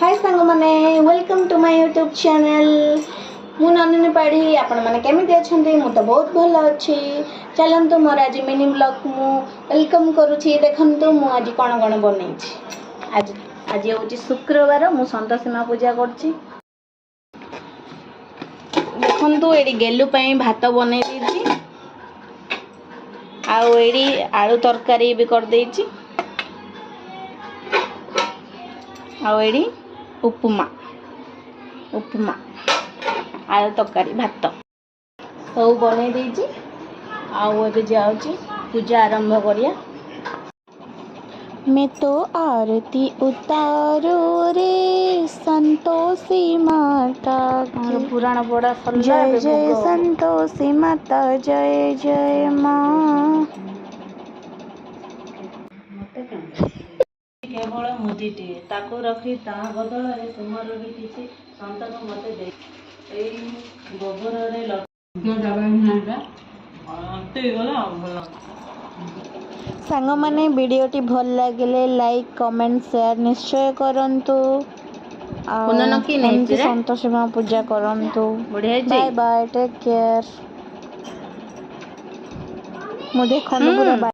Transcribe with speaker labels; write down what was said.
Speaker 1: हाय सांग माने welcome to my YouTube channel मु नंदिनी पाढ़ी आपण मैंने केमी अच्छा मु तो बहुत भल अच्छी चलतु मोर आज मिनी ब्लॉग मु वेलकम करुँची देखु मु आज कौन कौन बन आज आज हूँ शुक्रवार मु संतोषीमा पूजा कर देखु ये गेलु भात बन आलू तरकारी भी कर देइछि आड़ी उपमा उपमा आलू तरकारी भात सब बन देइछि आउ जाऊँगी पूजा आरंभ करिया। मैं तो आरती उतारो रे संतोषी माता की पुराण पड़ा जय जय संतोषी माता जय जय माँ। केवल मुदीटे ताको रखी ता बदल रे तुमर भी किसी संतक मते दे एई गोबर रे लगे दबा हिनाटा ते गला सांग माने वीडियोटी भल लगे लाइक कमेंट शेयर निश्चय करंतु संतोषी माँ पूजा करंतु। Bye bye take care. मुझे पूरा